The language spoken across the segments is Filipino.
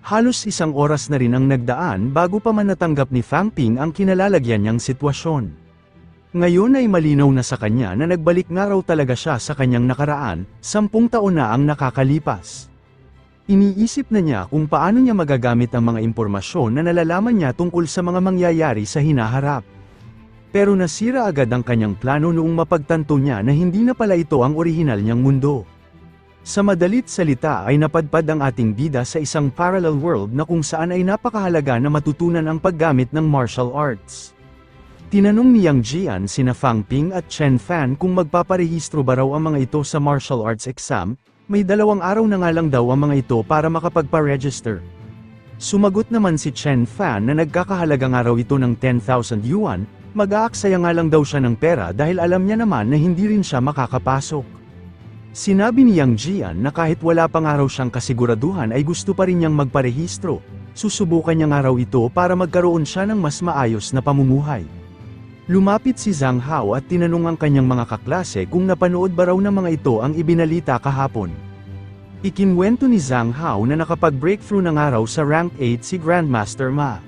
Halos 1 oras na rin ang nagdaan bago pa man natanggap ni Fang Ping ang kinalalagyan niyang sitwasyon. Ngayon ay malinaw na sa kanya na nagbalik nga raw talaga siya sa kanyang nakaraan, 10 taon na ang nakakalipas. Iniisip na niya kung paano niya magagamit ang mga impormasyon na nalalaman niya tungkol sa mga mangyayari sa hinaharap. Pero nasira agad ang kanyang plano noong mapagtanto niya na hindi na pala ito ang orihinal niyang mundo. Sa madalit salita ay napadpad ang ating bida sa isang parallel world na kung saan ay napakahalaga na matutunan ang paggamit ng martial arts. Tinanong ni Yang Jian sina Fang Ping at Chen Fan kung magpaparehistro ba raw ang mga ito sa martial arts exam, may 2 araw na nga lang daw ang mga ito para makapagpa-register. Sumagot naman si Chen Fan na nagkakahalaga nga raw ito ng 10,000 yuan, mag-aaksaya nga lang daw siya ng pera dahil alam niya naman na hindi rin siya makakapasok. Sinabi ni Yang Jian na kahit wala pa nga raw siyang kasiguraduhan ay gusto pa rin niyang magparehistro, susubukan niya nga raw ito para magkaroon siya ng mas maayos na pamumuhay. Lumapit si Zhang Hao at tinanong ang kanyang mga kaklase kung napanood ba raw ng mga ito ang ibinalita kahapon. Ikinwento ni Zhang Hao na nakapag-breakthrough na nga raw sa rank 8 si Grandmaster Ma.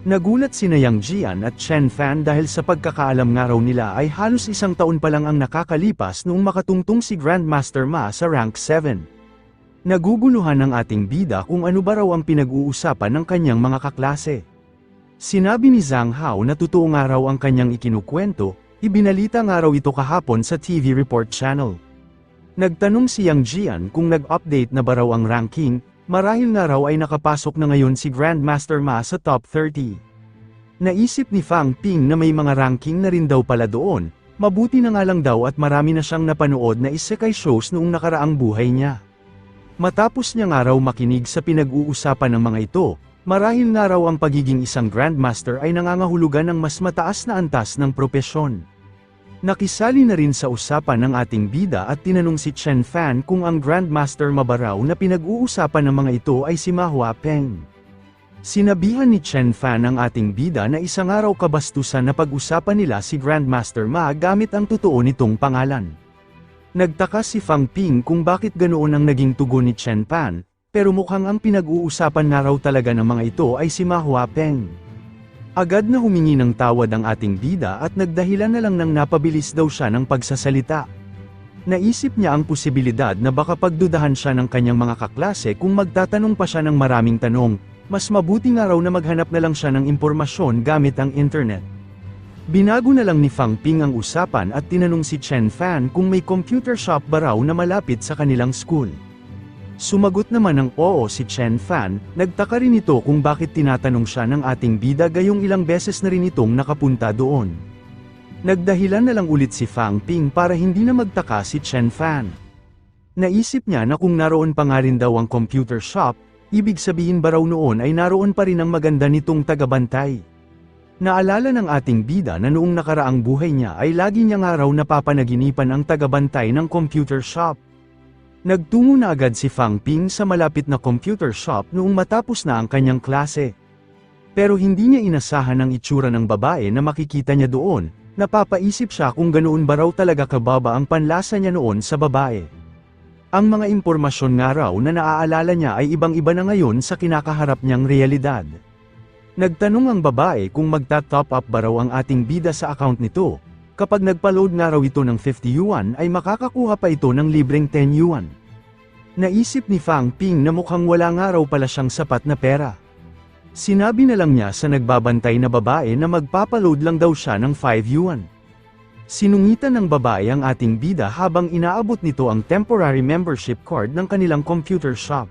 Nagulat sina Yang Jian at Chen Fan dahil sa pagkakaalam nga raw nila ay halos 1 taon pa lang ang nakakalipas noong makatungtong si Grandmaster Ma sa rank 7. Naguguluhan ng ating bida kung ano ba raw ang pinag-uusapan ng kanyang mga kaklase. Sinabi ni Zhang Hao na totoo nga raw ang kanyang ikinukwento, ibinalita nga raw ito kahapon sa TV Report Channel. Nagtanong si Yang Jian kung nag-update na ba raw ang ranking, marahil nga raw ay nakapasok na ngayon si Grandmaster Ma sa top 30. Naisip ni Fang Ping na may mga ranking na rin daw pala doon, mabuti na nga lang daw at marami na siyang napanood na isekai shows noong nakaraang buhay niya. Matapos niya nga raw makinig sa pinag-uusapan ng mga ito, marahil nga raw ang pagiging isang Grandmaster ay nangangahulugan ng mas mataas na antas ng propesyon. Nakisali na rin sa usapan ng ating bida at tinanong si Chen Fan kung ang Grandmaster Mabaraw na pinag-uusapan ng mga ito ay si Ma Huapeng. Sinabihan ni Chen Fan ang ating bida na isang araw kabastusan na pag-usapan nila si Grandmaster Ma gamit ang totoo nitong pangalan. Nagtaka si Fang Ping kung bakit ganoon ang naging tugon ni Chen Fan, pero mukhang ang pinag-uusapan na raw talaga ng mga ito ay si Ma Huapeng. Agad na humingi ng tawad ang ating bida at nagdahilan na lang nang napabilis daw siya ng pagsasalita. Naisip niya ang posibilidad na baka pagdudahan siya ng kanyang mga kaklase kung magtatanong pa siya ng maraming tanong, mas mabuti nga raw na maghanap na lang siya ng impormasyon gamit ang internet. Binago na lang ni Fang Ping ang usapan at tinanong si Chen Fan kung may computer shop ba raw na malapit sa kanilang school. Sumagot naman ng oo si Chen Fan, nagtaka rin ito kung bakit tinatanong siya ng ating bida gayong ilang beses na rin itong nakapunta doon. Nagdahilan na lang ulit si Fang Ping para hindi na magtaka si Chen Fan. Naisip niya na kung naroon pa nga rin daw ang computer shop, ibig sabihin ba raw noon ay naroon pa rin ang maganda nitong tagabantay. Naalala ng ating bida na noong nakaraang buhay niya ay lagi niya nga raw napapanaginipan ang tagabantay ng computer shop. Nagtungo na agad si Fang Ping sa malapit na computer shop noong matapos na ang kanyang klase. Pero hindi niya inasahan ang itsura ng babae na makikita niya doon, napapaisip siya kung ganoon ba raw talaga kababa ang panlasa niya noon sa babae. Ang mga impormasyon nga raw na naaalala niya ay ibang-iba na ngayon sa kinakaharap niyang realidad. Nagtanong ang babae kung magta-top up ba raw ang ating bida sa account nito. Kapag nagpa-load nga raw ito ng 50 yuan ay makakakuha pa ito ng libreng 10 yuan. Naisip ni Fang Ping na mukhang wala nga raw pala siyang sapat na pera. Sinabi na lang niya sa nagbabantay na babae na magpapaload lang daw siya ng 5 yuan. Sinungitan ng babae ang ating bida habang inaabot nito ang temporary membership card ng kanilang computer shop.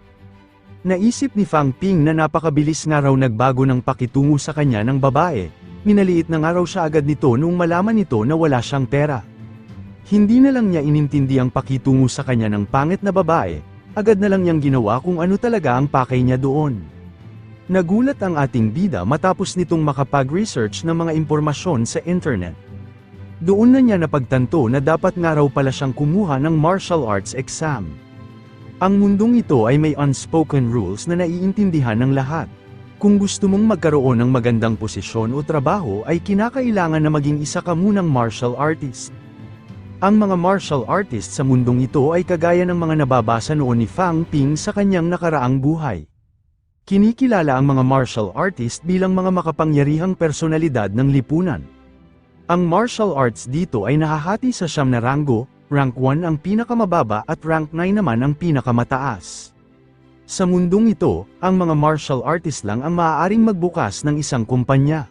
Naisip ni Fang Ping na napakabilis nga raw nagbago ng pakitungo sa kanya ng babae. Minaliit na nga raw siya agad nito noong malaman nito na wala siyang pera. Hindi na lang niya inintindi ang pakitungo sa kanya ng pangit na babae, agad na lang niyang ginawa kung ano talaga ang pakay niya doon. Nagulat ang ating bida matapos nitong makapag-research ng mga impormasyon sa internet. Doon na niya napagtanto na dapat nga raw pala siyang kumuha ng martial arts exam. Ang mundong ito ay may unspoken rules na naiintindihan ng lahat. Kung gusto mong magkaroon ng magandang posisyon o trabaho ay kinakailangan na maging isa ka munang martial artist. Ang mga martial artist sa mundong ito ay kagaya ng mga nababasa noon ni Fang Ping sa kanyang nakaraang buhay. Kinikilala ang mga martial artist bilang mga makapangyarihang personalidad ng lipunan. Ang martial arts dito ay nahahati sa 9 na ranggo, rank 1 ang pinakamababa at rank 9 naman ang pinakamataas. Sa mundong ito, ang mga martial artist lang ang maaaring magbukas ng isang kumpanya.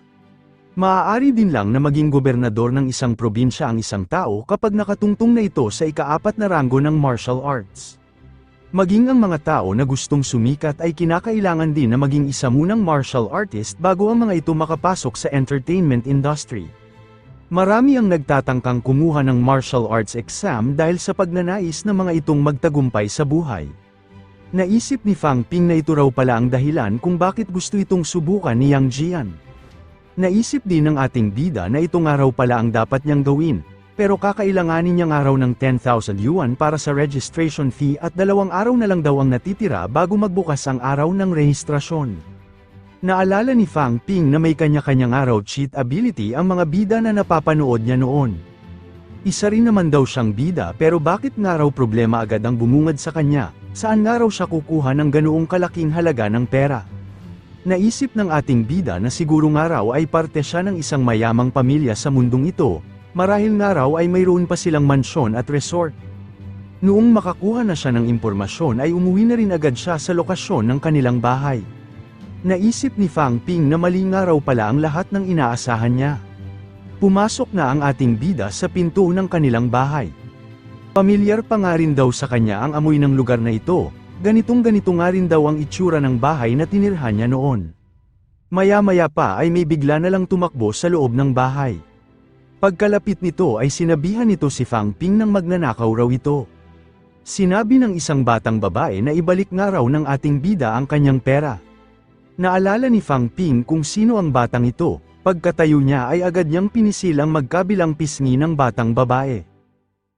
Maaari din lang na maging gobernador ng isang probinsya ang isang tao kapag nakatungtong na ito sa ika-4 na ranggo ng martial arts. Maging ang mga tao na gustong sumikat ay kinakailangan din na maging isa munang martial artist bago ang mga ito makapasok sa entertainment industry. Marami ang nagtatangkang kumuha ng martial arts exam dahil sa pagnanais ng mga itong magtagumpay sa buhay. Naisip ni Fang Ping na ito raw pala ang dahilan kung bakit gusto itong subukan ni Yang Jian. Naisip din ng ating bida na ito nga raw pala ang dapat niyang gawin, pero kakailanganin niya nga raw ng 10,000 yuan para sa registration fee at 2 araw na lang daw ang natitira bago magbukas ang araw ng rehistrasyon. Naalala ni Fang Ping na may kanya-kanyang araw cheat ability ang mga bida na napapanood niya noon. Isa rin naman daw siyang bida pero bakit nga raw problema agad ang bumungad sa kanya, saan nga raw siya kukuha ng ganoong kalaking halaga ng pera? Naisip ng ating bida na siguro nga raw ay parte siya ng isang mayamang pamilya sa mundong ito, marahil nga raw ay mayroon pa silang mansyon at resort. Noong makakuha na siya ng impormasyon ay umuwi na rin agad siya sa lokasyon ng kanilang bahay. Naisip ni Fang Ping na mali nga raw pala ang lahat ng inaasahan niya. Pumasok na ang ating bida sa pinto ng kanilang bahay. Pamilyar pa nga rin daw sa kanya ang amoy ng lugar na ito, ganitong-ganito nga rin daw ang itsura ng bahay na tinirhan niya noon. Maya-maya pa ay may bigla na lang tumakbo sa loob ng bahay. Pagkalapit nito ay sinabihan nito si Fang Ping nang magnanakaw raw ito. Sinabi ng isang batang babae na ibalik nga raw ng ating bida ang kanyang pera. Naalala ni Fang Ping kung sino ang batang ito, pagkatayo niya ay agad niyang pinisilang magkabilang pisngi ng batang babae.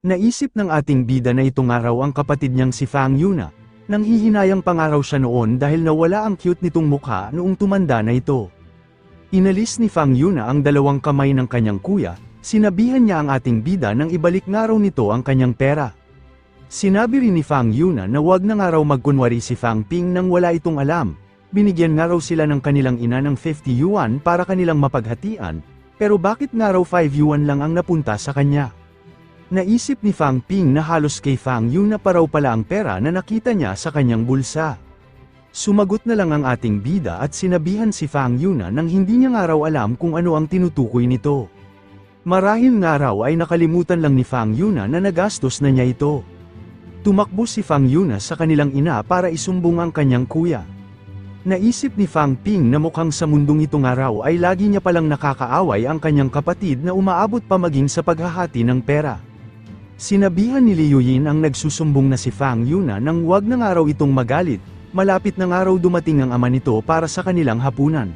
Naisip ng ating bida na ito nga raw ang kapatid niyang si Fang Yuna, nang hihinayang pangaraw siya noon dahil nawala ang cute nitong mukha noong tumanda na ito. Inalis ni Fang Yuna ang 2 kamay ng kanyang kuya, sinabihan niya ang ating bida nang ibalik nga raw nito ang kanyang pera. Sinabi rin ni Fang Yuna na wag na nga raw magkunwari si Fang Ping nang wala itong alam, binigyan nga raw sila ng kanilang ina ng 50 yuan para kanilang mapaghatian, pero bakit nga raw 5 yuan lang ang napunta sa kanya? Naisip ni Fang Ping na halos kay Fang Yuna pa raw pala ang pera na nakita niya sa kanyang bulsa. Sumagot na lang ang ating bida at sinabihan si Fang Yuna nang hindi niya nga raw alam kung ano ang tinutukoy nito. Marahil nga raw ay nakalimutan lang ni Fang Yuna na nagastos na niya ito. Tumakbo si Fang Yuna sa kanilang ina para isumbong ang kanyang kuya. Naisip ni Fang Ping na mukhang sa mundong ito nga raw ay lagi niya palang nakakaaway ang kanyang kapatid na umaabot pa maging sa paghahati ng pera. Sinabihan ni Liu Yin ang nagsusumbong na si Fang Yuna nang wag na nga raw itong magalit, malapit na nga raw dumating ang ama nito para sa kanilang hapunan.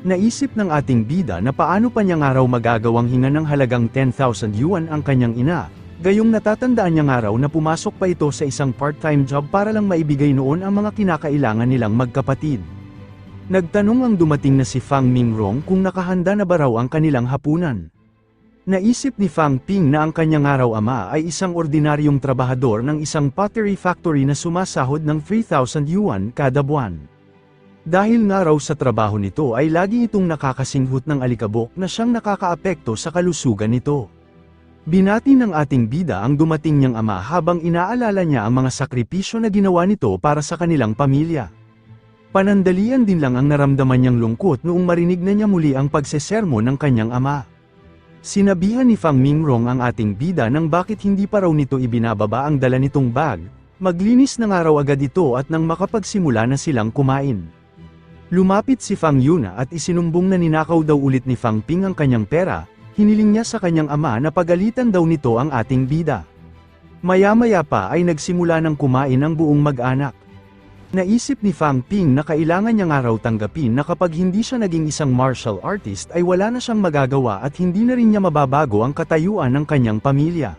Naisip ng ating bida na paano pa niya nga raw magagawang hinga ng halagang 10,000 yuan ang kanyang ina, gayong natatandaan niya nga raw na pumasok pa ito sa isang part-time job para lang maibigay noon ang mga kinakailangan nilang magkapatid. Nagtanong ang dumating na si Fang Mingrong kung nakahanda na ba raw ang kanilang hapunan. Naisip ni Fang Ping na ang kanyang araw ama ay isang ordinaryong trabahador ng isang pottery factory na sumasahod ng 3,000 yuan kada buwan. Dahil nga raw sa trabaho nito ay lagi itong nakakasinghot ng alikabok na siyang nakakaapekto sa kalusugan nito. Binati ng ating bida ang dumating niyang ama habang inaalala niya ang mga sakripisyo na ginawa nito para sa kanilang pamilya. Panandalian din lang ang naramdaman niyang lungkot noong marinig na niya muli ang pagsesermo ng kanyang ama. Sinabihan ni Fang Mingrong ang ating bida nang bakit hindi pa raw nito ibinababa ang dala nitong bag, maglinis na nga raw agad ito at nang makapagsimula na silang kumain. Lumapit si Fang Yuna at isinumbong na ninakaw daw ulit ni Fang Ping ang kanyang pera, hiniling niya sa kanyang ama na pagalitan daw nito ang ating bida. Maya-maya pa ay nagsimula ng kumain ang buong mag-anak. Naisip ni Fang Ping na kailangan niya nga raw tanggapin na kapag hindi siya naging isang martial artist ay wala na siyang magagawa at hindi na rin niya mababago ang katayuan ng kanyang pamilya.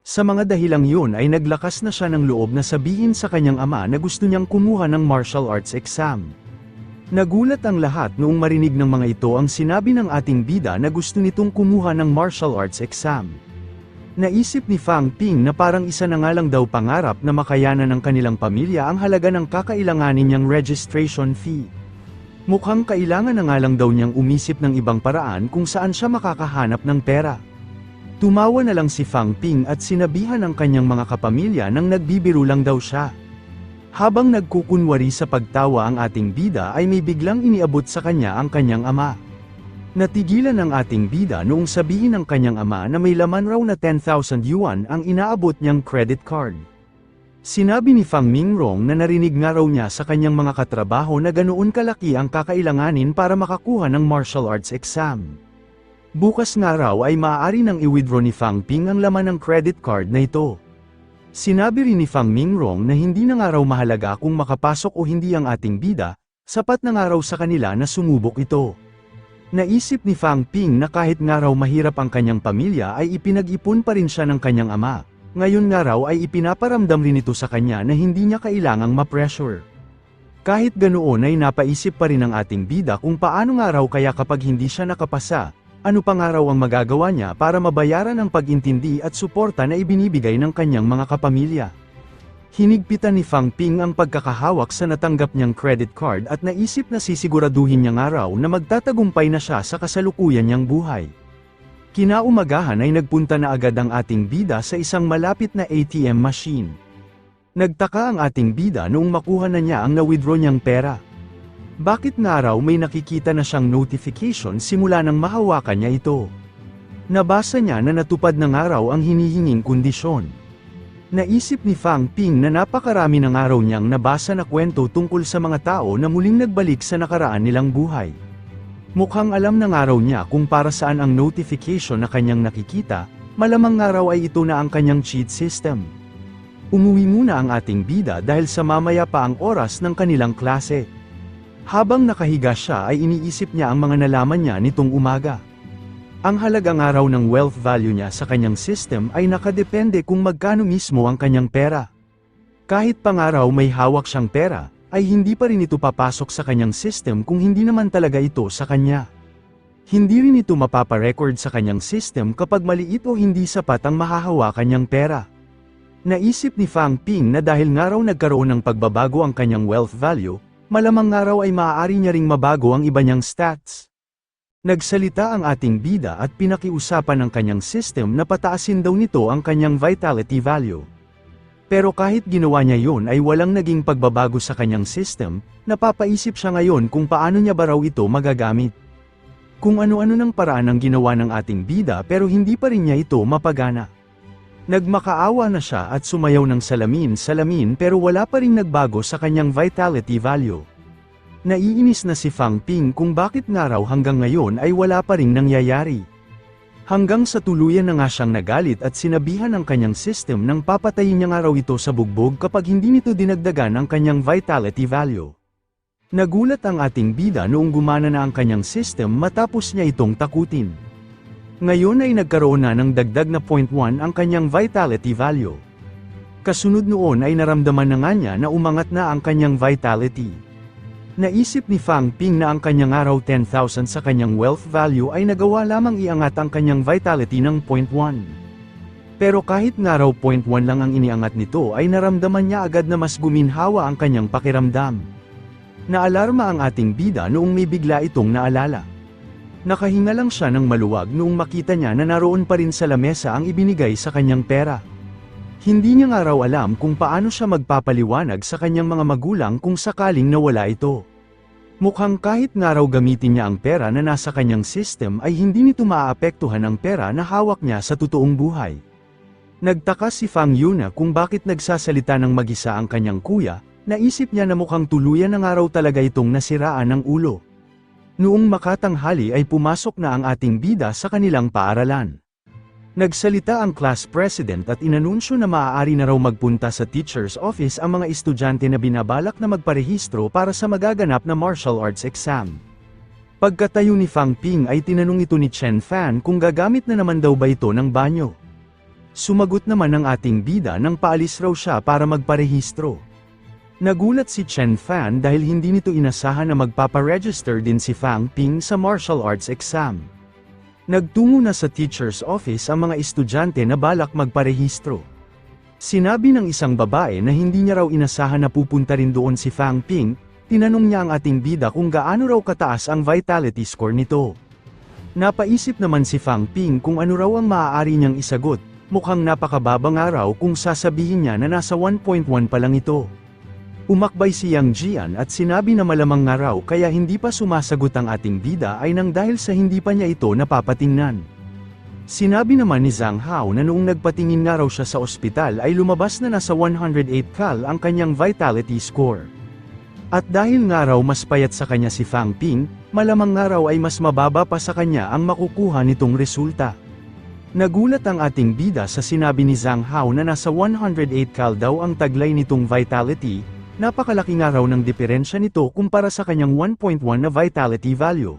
Sa mga dahilang yun ay naglakas na siya ng loob na sabihin sa kanyang ama na gusto niyang kumuha ng martial arts exam. Nagulat ang lahat noong marinig ng mga ito ang sinabi ng ating bida na gusto nitong kumuha ng martial arts exam. Naisip ni Fang Ping na parang isa na nga lang daw pangarap na makayanan ng kanilang pamilya ang halaga ng kakailanganin niyang registration fee. Mukhang kailangan na nga lang daw niyang umisip ng ibang paraan kung saan siya makakahanap ng pera. Tumawa na lang si Fang Ping at sinabihan ang kanyang mga kapamilya nang nagbibiro lang daw siya. Habang nagkukunwari sa pagtawa ang ating bida ay may biglang iniabot sa kanya ang kanyang ama. Natigilan ang ating bida noong sabihin ng kanyang ama na may laman raw na 10,000 yuan ang inaabot niyang credit card. Sinabi ni Fang Mingrong na narinig nga raw niya sa kanyang mga katrabaho na ganoon kalaki ang kakailanganin para makakuha ng martial arts exam. Bukas nga raw ay maaari nang i-withdraw ni Fang Ping ang laman ng credit card na ito. Sinabi rin ni Fang Mingrong na hindi na nga raw mahalaga kung makapasok o hindi ang ating bida, sapat na nga raw sa kanila na sumubok ito. Naisip ni Fang Ping na kahit nga raw mahirap ang kanyang pamilya ay ipinag-ipon pa rin siya ng kanyang ama. Ngayon nga raw ay ipinaparamdam rin ito sa kanya na hindi niya kailangang ma-pressure. Kahit ganoon ay napaisip pa rin ng ating bida kung paano nga raw kaya kapag hindi siya nakapasa, ano pa nga raw ang magagawa niya para mabayaran ang pag-intindi at suporta na ibinibigay ng kanyang mga kapamilya. Hinigpitan ni Fang Ping ang pagkakahawak sa natanggap niyang credit card at naisip na sisiguraduhin niya nga raw na magtatagumpay na siya sa kasalukuyan niyang buhay. Kinaumagahan ay nagpunta na agad ang ating bida sa isang malapit na ATM machine. Nagtaka ang ating bida noong makuha na niya ang na-withdraw niyang pera. Bakit nga raw may nakikita na siyang notification simula nang mahawakan niya ito? Nabasa niya na natupad na nga raw ang hinihinging kondisyon. Naisip ni Fang Ping na napakarami ng araw niyang nabasa na kwento tungkol sa mga tao na muling nagbalik sa nakaraan nilang buhay. Mukhang alam ng araw niya kung para saan ang notification na kanyang nakikita, malamang nga raw ay ito na ang kanyang cheat system. Umuwi muna ang ating bida dahil sa mamaya pa ang oras ng kanilang klase. Habang nakahiga siya ay iniisip niya ang mga nalaman niya nitong umaga. Ang halagang araw ng wealth value niya sa kanyang system ay nakadepende kung magkano mismo ang kanyang pera. Kahit pa nga raw may hawak siyang pera, ay hindi pa rin ito papasok sa kanyang system kung hindi naman talaga ito sa kanya. Hindi rin ito mapaparecord sa kanyang system kapag maliit o hindi sapat ang mahahawakan niyang pera. Naisip ni Fang Ping na dahil nga raw nagkaroon ng pagbabago ang kanyang wealth value, malamang nga raw ay maaari niya ring mabago ang iba niyang stats. Nagsalita ang ating bida at pinakiusapan ng kanyang system na pataasin daw nito ang kanyang vitality value. Pero kahit ginawa niya yon ay walang naging pagbabago sa kanyang system, napapaisip siya ngayon kung paano niya ba raw ito magagamit. Kung ano-ano ng paraan ang ginawa ng ating bida pero hindi pa rin niya ito mapagana. Nagmakaawa na siya at sumayaw ng salamin pero wala pa rin nagbago sa kanyang vitality value. Naiinis na si Fang Ping kung bakit nga raw hanggang ngayon ay wala pa ring nangyayari. Hanggang sa tuluyan na nga siyang nagalit at sinabihan ang kanyang system nang papatayin niya nga raw ito sa bugbog kapag hindi nito dinagdagan ang kanyang vitality value. Nagulat ang ating bida noong gumana na ang kanyang system matapos niya itong takutin. Ngayon ay nagkaroon na ng dagdag na 0.1 ang kanyang vitality value. Kasunod noon ay naramdaman na nga niya na umangat na ang kanyang vitality. Naisip ni Fang Ping na ang kanyang araw 10,000 sa kanyang wealth value ay nagawa lamang iangat ang kanyang vitality ng 0.1. Pero kahit nga raw 0.1 lang ang iniangat nito ay naramdaman niya agad na mas guminhawa ang kanyang pakiramdam. Naalarma ang ating bida noong may bigla itong naalala. Nakahinga lang siya ng maluwag noong makita niya na naroon pa rin sa lamesa ang ibinigay sa kanyang pera. Hindi niya nga raw alam kung paano siya magpapaliwanag sa kanyang mga magulang kung sakaling nawala ito. Mukhang kahit nga raw gamitin niya ang pera na nasa kanyang system ay hindi nito maaapektuhan ang pera na hawak niya sa totoong buhay. Nagtaka si Fang Yuna kung bakit nagsasalita ng mag-isa ang kanyang kuya, naisip niya na mukhang tuluyan na nga raw talaga itong nasiraan ng ulo. Noong makatanghali ay pumasok na ang ating bida sa kanilang paaralan. Nagsalita ang class president at inanunsyo na maaari na raw magpunta sa teacher's office ang mga estudyante na binabalak na magparehistro para sa magaganap na martial arts exam. Pagkatayo ni Fang Ping ay tinanong ito ni Chen Fan kung gagamit na naman daw ba ito ng banyo. Sumagot naman ang ating bida nang paalis raw siya para magparehistro. Nagulat si Chen Fan dahil hindi nito inasahan na magpaparegister din si Fang Ping sa martial arts exam. Nagtungo na sa teacher's office ang mga estudyante na balak magparehistro. Sinabi ng isang babae na hindi niya raw inasahan na pupunta rin doon si Fang Ping. Tinanong niya ang ating bida kung gaano raw kataas ang vitality score nito. Napaisip naman si Fang Ping kung ano raw ang maaari niyang isagot, mukhang napakababa nga raw kung sasabihin niya na nasa 1.1 pa lang ito. Umakbay si Yang Jian at sinabi na malamang nga raw kaya hindi pa sumasagot ang ating bida ay nang dahil sa hindi pa niya ito napapatingnan. Sinabi naman ni Zhang Hao na noong nagpatingin nga raw siya sa ospital ay lumabas na nasa 108 cal ang kanyang vitality score. At dahil nga raw mas payat sa kanya si Fang Ping, malamang nga raw ay mas mababa pa sa kanya ang makukuha nitong resulta. Nagulat ang ating bida sa sinabi ni Zhang Hao na nasa 108 cal daw ang taglay nitong vitality. Napakalaki nga raw ng diferensya nito kumpara sa kanyang 1.1 na vitality value.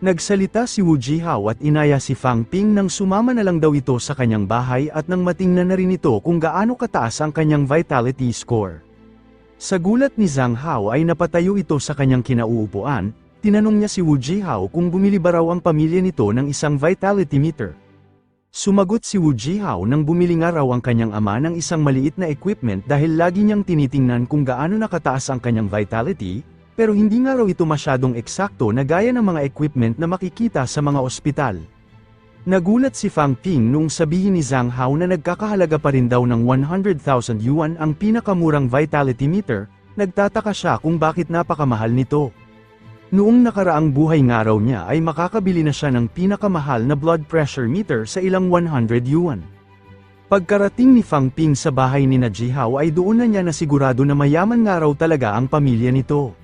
Nagsalita si Wu Jihao at inaya si Fang Ping nang sumama na lang daw ito sa kanyang bahay at nang matingnan na rin ito kung gaano kataas ang kanyang vitality score. Sa gulat ni Zhang Hao ay napatayo ito sa kanyang kinauupuan, tinanong niya si Wu Jihao kung bumili ba raw ang pamilya nito ng isang vitality meter. Sumagot si Wu Jihao nang bumili nga raw ang kanyang ama ng isang maliit na equipment dahil lagi niyang tinitingnan kung gaano nakataas ang kanyang vitality, pero hindi nga raw ito masyadong eksakto na gaya ng mga equipment na makikita sa mga ospital. Nagulat si Fang Ping nung sabihin ni Zhang Hao na nagkakahalaga pa rin daw ng 100,000 yuan ang pinakamurang vitality meter, nagtataka siya kung bakit napakamahal nito. Noong nakaraang buhay nga raw niya ay makakabili na siya ng pinakamahal na blood pressure meter sa ilang 100 yuan. Pagkarating ni Fang Ping sa bahay ni Jihao ay doon na niya nasigurado na mayaman nga raw talaga ang pamilya nito.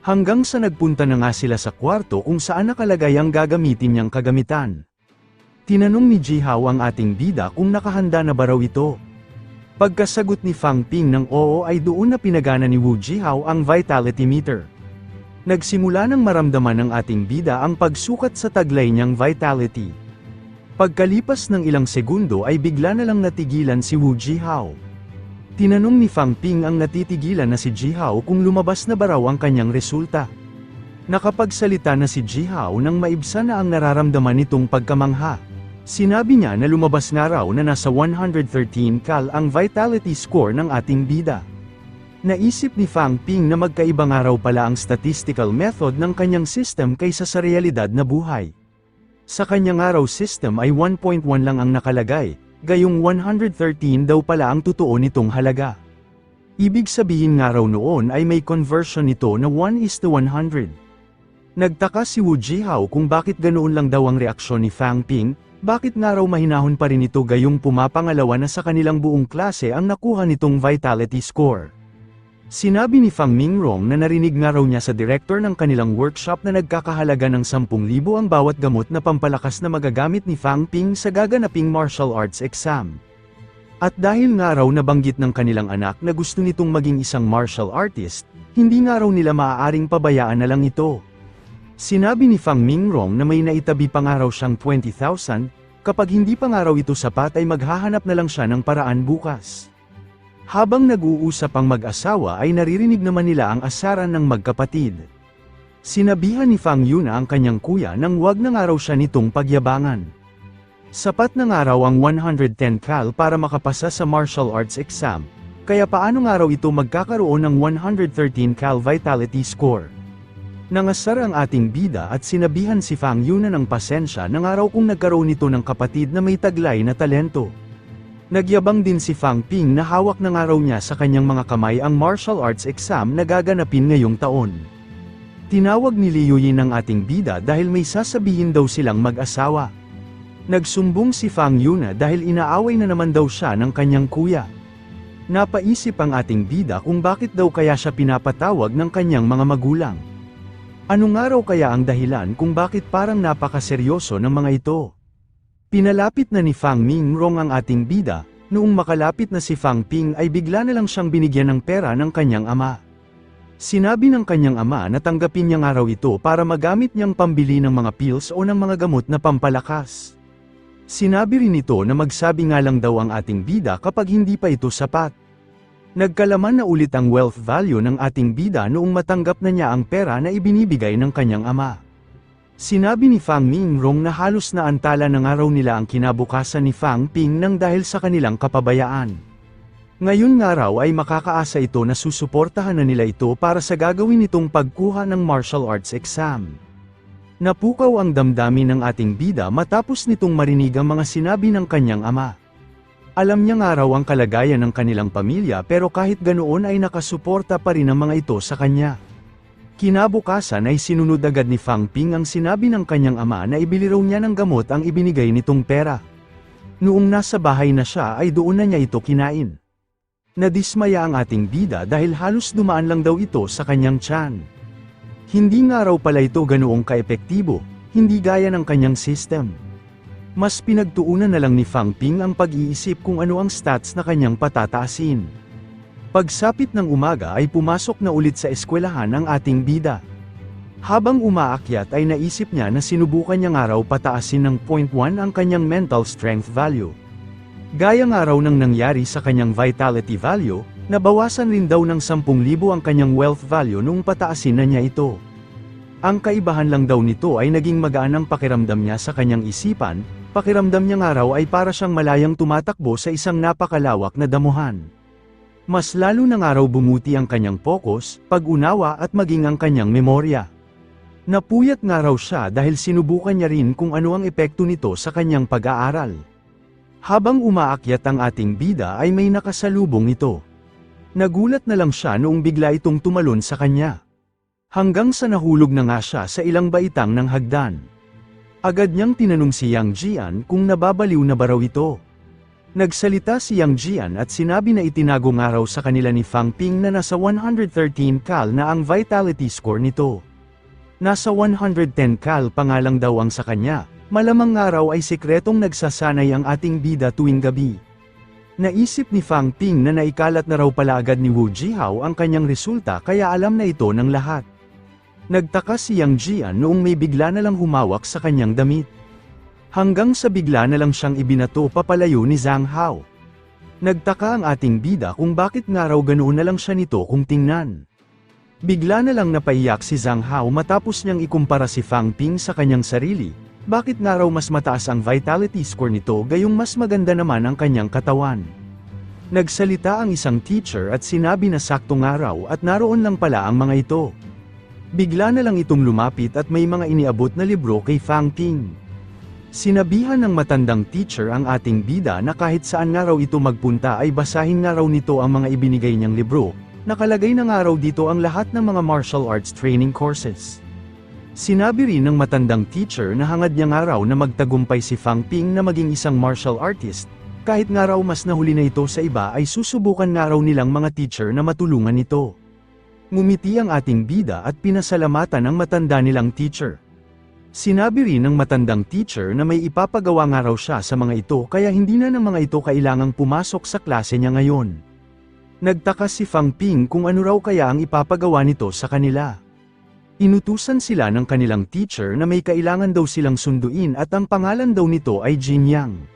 Hanggang sa nagpunta na nga sila sa kwarto kung saan nakalagay ang gagamitin niyang kagamitan. Tinanong ni Jihao ang ating bida kung nakahanda na ba raw ito. Pagkasagot ni Fang Ping ng oo ay doon na pinagana ni Wu Jihao ang vitality meter. Nagsimula nang maramdaman ng ating bida ang pagsukat sa taglay niyang vitality. Pagkalipas ng ilang segundo ay bigla na lang natigilan si Wu Jihao. Tinanong ni Fang Ping ang natitigilan na si Jihao kung lumabas na ba raw ang kanyang resulta. Nakapagsalita na si Jihao nang maibsan na ang nararamdaman nitong pagkamangha. Sinabi niya na lumabas nga raw na nasa 113 cal ang vitality score ng ating bida. Naisip ni Fang Ping na magkaiba nga raw pala ang statistical method ng kanyang system kaysa sa realidad na buhay. Sa kanyang araw system ay 1.1 lang ang nakalagay, gayong 113 daw pala ang totoo nitong halaga. Ibig sabihin nga raw noon ay may conversion nito na 1:100. Nagtaka si Wu Jihao kung bakit ganoon lang daw ang reaksyon ni Fang Ping, bakit nga raw mahinahon pa rin ito gayong pumapangalawa na sa kanilang buong klase ang nakuha nitong vitality score. Sinabi ni Fang Mingrong na narinig nga raw niya sa director ng kanilang workshop na nagkakahalaga ng 10,000 ang bawat gamot na pampalakas na magagamit ni Fang Ping sa gaganaping martial arts exam. At dahil nga raw nabanggit ng kanilang anak na gusto nitong maging isang martial artist, hindi nga raw nila maaaring pabayaan na lang ito. Sinabi ni Fang Mingrong na may naitabi pa nga raw siyang 20,000, kapag hindi pa nga raw ito sapat ay maghahanap na lang siya ng paraan bukas. Habang nag-uusap ang mag-asawa ay naririnig naman nila ang asaran ng magkapatid. Sinabihan ni Fang Yuna ang kanyang kuya nang wag na nga raw siya nitong pagyabangan. Sapat na nga raw ang 110 cal para makapasa sa martial arts exam, kaya paano nga raw ito magkakaroon ng 113 cal vitality score. Nangasar ang ating bida at sinabihan si Fang Yuna ng pasensya na nga raw kung nagkaroon nito ng kapatid na may taglay na talento. Nagyabang din si Fang Ping na hawak na nga raw niya sa kanyang mga kamay ang martial arts exam na gaganapin ngayong taon. Tinawag ni Liu Yin ang ating bida dahil may sasabihin daw silang mag-asawa. Nagsumbong si Fang Yuna dahil inaaway na naman daw siya ng kanyang kuya. Napaisip ang ating bida kung bakit daw kaya siya pinapatawag ng kanyang mga magulang. Ano nga raw kaya ang dahilan kung bakit parang napakaseryoso ng mga ito? Pinalapit na ni Fang Mingrong ang ating bida, noong makalapit na si Fang Ping ay bigla na lang siyang binigyan ng pera ng kanyang ama. Sinabi ng kanyang ama na tanggapin niya nga raw ito para magamit niyang pambili ng mga pills o ng mga gamot na pampalakas. Sinabi rin ito na magsabi nga lang daw ang ating bida kapag hindi pa ito sapat. Nagkalaman na ulit ang wealth value ng ating bida noong matanggap na niya ang pera na ibinibigay ng kanyang ama. Sinabi ni Fang Mingrong na halos naantala ng araw nila ang kinabukasan ni Fang Ping nang dahil sa kanilang kapabayaan. Ngayon nga raw ay makakaasa ito na susuportahan na nila ito para sa gagawin nitong pagkuha ng martial arts exam. Napukaw ang damdamin ng ating bida matapos nitong marinig ang mga sinabi ng kanyang ama. Alam niya nga raw ang kalagayan ng kanilang pamilya pero kahit ganoon ay nakasuporta pa rin ang mga ito sa kanya. Kinabukasan ay sinunod agad ni Fang Ping ang sinabi ng kanyang ama na ibili raw niya ng gamot ang ibinigay nitong pera. Noong nasa bahay na siya ay doon na niya ito kinain. Nadismaya ang ating bida dahil halos dumaan lang daw ito sa kanyang tiyan. Hindi nga raw pala ito ganoong kaepektibo, hindi gaya ng kanyang system. Mas pinagtuunan na lang ni Fang Ping ang pag-iisip kung ano ang stats na kanyang patataasin. Pagsapit ng umaga ay pumasok na ulit sa eskwelahan ang ating bida. Habang umaakyat ay naisip niya na sinubukan niya nga raw pataasin ng 0.1 ang kanyang mental strength value. Gaya nga raw ng nangyari sa kanyang vitality value, nabawasan rin daw ng 10,000 ang kanyang wealth value nung pataasin na niya ito. Ang kaibahan lang daw nito ay naging magaan ang pakiramdam niya sa kanyang isipan, pakiramdam niya nga raw ay para siyang malayang tumatakbo sa isang napakalawak na damuhan. Mas lalo na nga raw bumuti ang kanyang focus, pag-unawa at maging ang kanyang memorya. Napuyat nga raw siya dahil sinubukan niya rin kung ano ang epekto nito sa kanyang pag-aaral. Habang umaakyat ang ating bida ay may nakasalubong ito. Nagulat na lang siya noong bigla itong tumalon sa kanya. Hanggang sa nahulog na nga siya sa ilang baitang ng hagdan. Agad niyang tinanong si Yang Jian kung nababaliw na ba raw ito. Nagsalita si Yang Jian at sinabi na itinago nga raw sa kanila ni Fang Ping na nasa 113 cal na ang vitality score nito. Nasa 110 cal pa nga lang daw ang sa kanya, malamang nga raw ay sikretong nagsasanay ang ating bida tuwing gabi. Naisip ni Fang Ping na naikalat na raw pala agad ni Wu Jihao ang kanyang resulta kaya alam na ito ng lahat. Nagtaka si Yang Jian noong may bigla na lang humawak sa kanyang damit. Hanggang sa bigla na lang siyang ibinato papalayo ni Zhang Hao. Nagtaka ang ating bida kung bakit nga raw ganoon na lang siya nito kung tingnan. Bigla na lang napaiyak si Zhang Hao matapos niyang ikumpara si Fang Ping sa kanyang sarili, bakit nga raw mas mataas ang vitality score nito gayong mas maganda naman ang kanyang katawan. Nagsalita ang isang teacher at sinabi na sakto nga raw at naroon lang pala ang mga ito. Bigla na lang itong lumapit at may mga iniabot na libro kay Fang Ping. Sinabihan ng matandang teacher ang ating bida na kahit saan nga raw ito magpunta ay basahin nga raw nito ang mga ibinigay niyang libro, nakalagay na nga raw dito ang lahat ng mga martial arts training courses. Sinabi rin ng matandang teacher na hangad niya nga raw na magtagumpay si Fang Ping na maging isang martial artist, kahit nga raw mas nahuli na ito sa iba ay susubukan nga raw nilang mga teacher na matulungan ito. Ngumiti ang ating bida at pinasalamatan ang matanda nilang teacher. Sinabi rin ng matandang teacher na may ipapagawa nga raw siya sa mga ito kaya hindi na ng mga ito kailangang pumasok sa klase niya ngayon. Nagtaka si Fang Ping kung ano raw kaya ang ipapagawa nito sa kanila. Inutusan sila ng kanilang teacher na may kailangan daw silang sunduin at ang pangalan daw nito ay Jin Yang.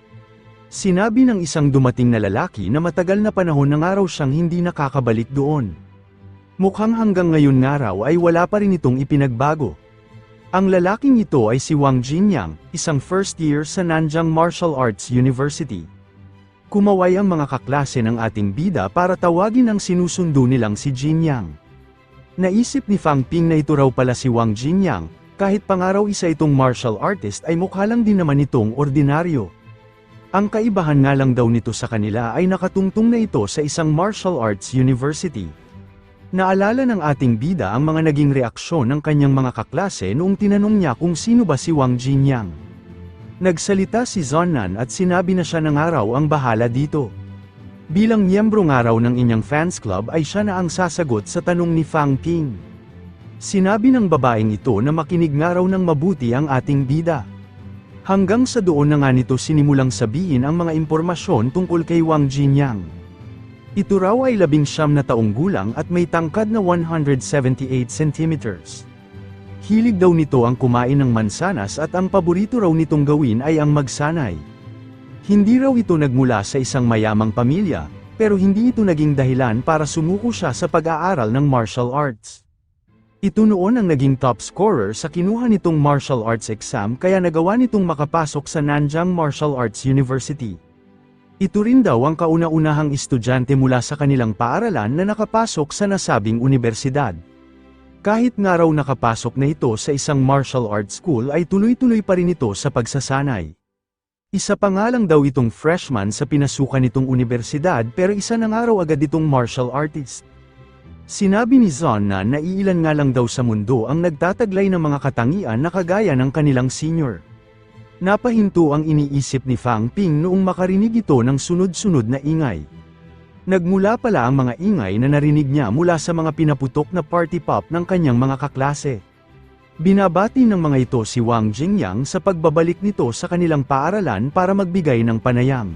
Sinabi ng isang dumating na lalaki na matagal na panahon na nga raw siyang hindi nakakabalik doon. Mukhang hanggang ngayon nga raw ay wala pa rin itong ipinagbago. Ang lalaking ito ay si Wang Jinyang, isang first year sa Nanjing Martial Arts University. Kumaway ang mga kaklase ng ating bida para tawagin ang sinusundo nilang si Jinyang. Naisip ni Fang Ping na ito raw pala si Wang Jinyang, kahit pangaraw isa itong martial artist ay mukha lang din naman itong ordinaryo. Ang kaibahan nga lang daw nito sa kanila ay nakatungtong na ito sa isang martial arts university. Naalala ng ating bida ang mga naging reaksyon ng kanyang mga kaklase noong tinanong niya kung sino ba si Wang Jinyang. Nagsalita si Zonnan at sinabi na siya ng araw ang bahala dito. Bilang miyembro nga raw ng inyong fans club ay siya na ang sasagot sa tanong ni Fang Ping. Sinabi ng babaeng ito na makinig nga raw ng mabuti ang ating bida. Hanggang sa doon na nga nito sinimulang sabihin ang mga impormasyon tungkol kay Wang Jinyang. Ito raw ay 19 na taong gulang at may tangkad na 178 centimeters. Hilig daw nito ang kumain ng mansanas at ang paborito raw nitong gawin ay ang magsanay. Hindi raw ito nagmula sa isang mayamang pamilya, pero hindi ito naging dahilan para sumuko siya sa pag-aaral ng martial arts. Ito noon ang naging top scorer sa kinuha nitong martial arts exam kaya nagawa nitong makapasok sa Nanjing Martial Arts University. Ito rin daw ang kauna-unahang estudyante mula sa kanilang paaralan na nakapasok sa nasabing universidad. Kahit nga raw nakapasok na ito sa isang martial arts school ay tuloy-tuloy pa rin ito sa pagsasanay. Isa pa nga lang daw itong freshman sa pinasukan nitong universidad pero isa na nga raw agad itong martial artist. Sinabi ni Zon na naiilan nga lang daw sa mundo ang nagtataglay ng mga katangian na kagaya ng kanilang senior. Napahinto ang iniisip ni Fang Ping noong makarinig ito ng sunod-sunod na ingay. Nagmula pala ang mga ingay na narinig niya mula sa mga pinaputok na party pop ng kanyang mga kaklase. Binabati ng mga ito si Wang Jingyang sa pagbabalik nito sa kanilang paaralan para magbigay ng panayam.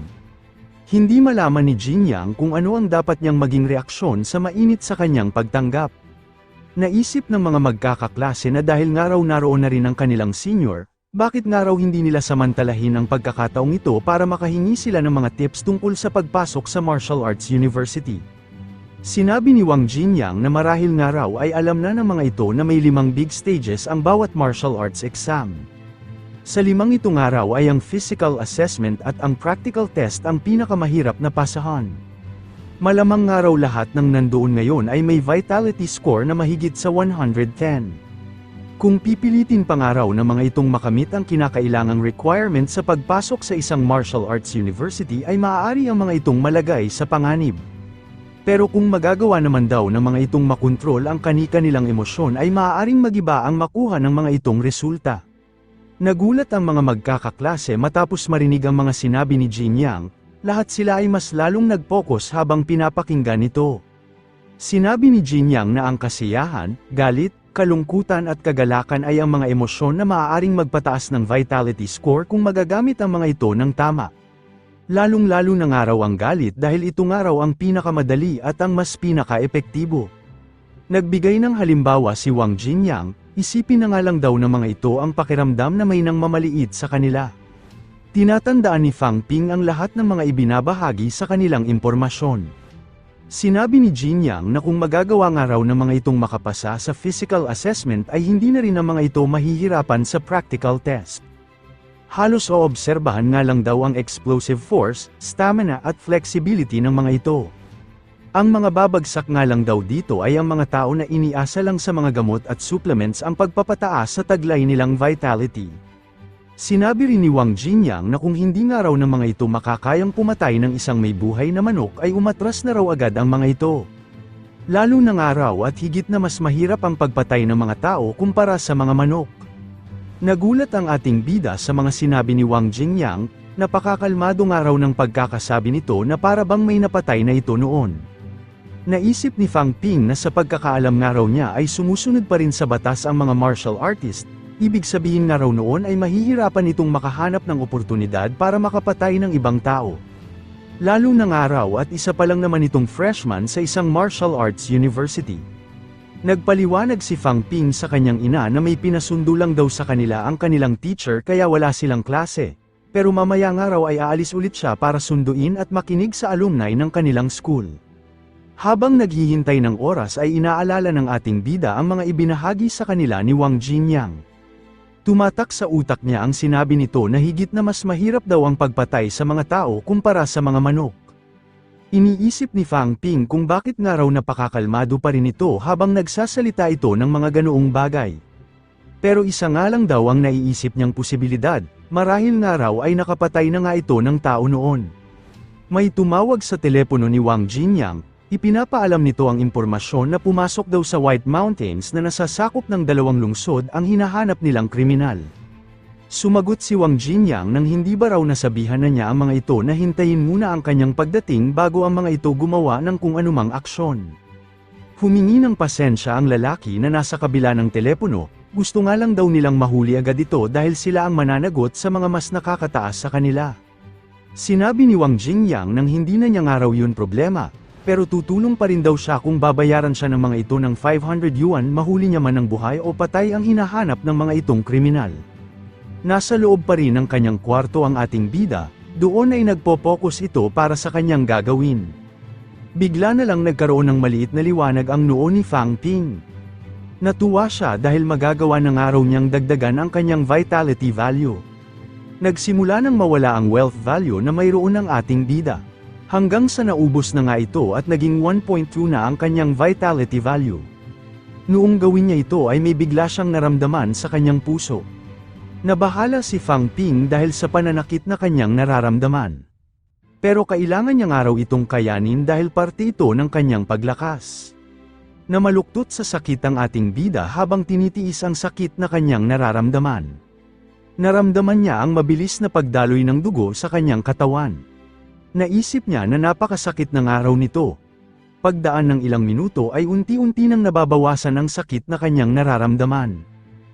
Hindi malaman ni Jingyang kung ano ang dapat niyang maging reaksyon sa mainit sa kanyang pagtanggap. Naisip ng mga magkakaklase na dahil nga raw naroon na rin ang kanilang senior, bakit nga raw hindi nila samantalahin ang pagkakataong ito para makahingi sila ng mga tips tungkol sa pagpasok sa Martial Arts University. Sinabi ni Wang Jingyang na marahil nga raw ay alam na ng mga ito na may 5 big stages ang bawat martial arts exam. Sa 5 ito nga raw ay ang physical assessment at ang practical test ang pinakamahirap na pasahan. Malamang nga raw lahat ng nandoon ngayon ay may vitality score na mahigit sa 110. Kung pipilitin pa nga raw ng mga itong makamit ang kinakailangang requirement sa pagpasok sa isang martial arts university ay maaari ang mga itong malagay sa panganib. Pero kung magagawa naman daw ng mga itong makontrol ang kani-kanilang emosyon ay maaaring magiba ang makuha ng mga itong resulta. Nagulat ang mga magkakaklase matapos marinig ang mga sinabi ni Jingyang, lahat sila ay mas lalong nag-focus habang pinapakinggan ito. Sinabi ni Jingyang na ang kasiyahan, galit, kalungkutan at kagalakan ay ang mga emosyon na maaaring magpataas ng vitality score kung magagamit ang mga ito ng tama. Lalong-lalo na nga raw ang galit dahil ito nga raw ang pinakamadali at ang mas pinaka-epektibo. Nagbigay ng halimbawa si Wang Jingyang, isipin na nga lang daw ng mga ito ang pakiramdam na may nang mamaliit sa kanila. Tinatandaan ni Fang Ping ang lahat ng mga ibinabahagi sa kanilang impormasyon. Sinabi ni Jingyang na kung magagawa nga raw ng mga itong makapasa sa physical assessment ay hindi na rin ang mga ito mahihirapan sa practical test. Halos oobserbahan nga lang daw ang explosive force, stamina at flexibility ng mga ito. Ang mga babagsak nga lang daw dito ay ang mga tao na iniasa lang sa mga gamot at supplements ang pagpapataas sa taglay nilang vitality. Sinabi rin ni Wang Jingyang na kung hindi nga raw ng mga ito makakayang pumatay ng isang may buhay na manok ay umatras na raw agad ang mga ito. Lalo na nga raw at higit na mas mahirap ang pagpatay ng mga tao kumpara sa mga manok. Nagulat ang ating bida sa mga sinabi ni Wang Jingyang, napakakalmado nga raw ng pagkakasabi nito na para bang may napatay na ito noon. Naisip ni Fang Ping na sa pagkakaalam nga raw niya ay sumusunod pa rin sa batas ang mga martial artist, ibig sabihin nga raw noon ay mahihirapan itong makahanap ng oportunidad para makapatay ng ibang tao. Lalo na nga raw at isa pa lang naman itong freshman sa isang martial arts university. Nagpaliwanag si Fang Ping sa kanyang ina na may pinasundo lang daw sa kanila ang kanilang teacher kaya wala silang klase. Pero mamaya nga raw ay aalis ulit siya para sunduin at makinig sa alumni ng kanilang school. Habang naghihintay ng oras ay inaalala ng ating bida ang mga ibinahagi sa kanila ni Wang Jingyang. Tumatak sa utak niya ang sinabi nito na higit na mas mahirap daw ang pagpatay sa mga tao kumpara sa mga manok. Iniisip ni Fang Ping kung bakit nga raw napakakalmado pa rin ito habang nagsasalita ito ng mga ganoong bagay. Pero isa nga lang daw ang naiisip niyang posibilidad, marahil nga raw ay nakapatay na nga ito ng tao noon. May tumawag sa telepono ni Wang Jingyang, ipinapaalam nito ang impormasyon na pumasok daw sa White Mountains na nasasakop ng 2 lungsod ang hinahanap nilang kriminal. Sumagot si Wang Jingyang nang hindi ba raw nasabihan na niya ang mga ito na hintayin muna ang kanyang pagdating bago ang mga ito gumawa ng kung anumang aksyon. Humingi ng pasensya ang lalaki na nasa kabila ng telepono, gusto nga lang daw nilang mahuli agad ito dahil sila ang mananagot sa mga mas nakakataas sa kanila. Sinabi ni Wang Jingyang nang hindi na niya nga raw yun problema, pero tutulong pa rin daw siya kung babayaran siya ng mga ito ng 500 yuan mahuli niya man ng buhay o patay ang hinahanap ng mga itong kriminal. Nasa loob pa rin ng kanyang kwarto ang ating bida, doon ay nagpo-focus ito para sa kanyang gagawin. Bigla na lang nagkaroon ng maliit na liwanag ang noo ni Fang Ping. Natuwa siya dahil magagawa ng araw niyang dagdagan ang kanyang vitality value. Nagsimula nang mawala ang wealth value na mayroon ng ating bida. Hanggang sa naubos na nga ito at naging 1.2 na ang kanyang vitality value. Noong gawin niya ito ay may bigla siyang naramdaman sa kanyang puso. Nabahala si Fang Ping dahil sa pananakit na kanyang nararamdaman. Pero kailangan niyang araw itong kayanin dahil parte ito ng kanyang paglakas. Namaluktot sa sakit ang ating bida habang tinitiis ang sakit na kanyang nararamdaman. Naramdaman niya ang mabilis na pagdaloy ng dugo sa kanyang katawan. Naisip niya na napakasakit ng araw nito. Pagdaan ng ilang minuto ay unti-unti nang nababawasan ang sakit na kanyang nararamdaman.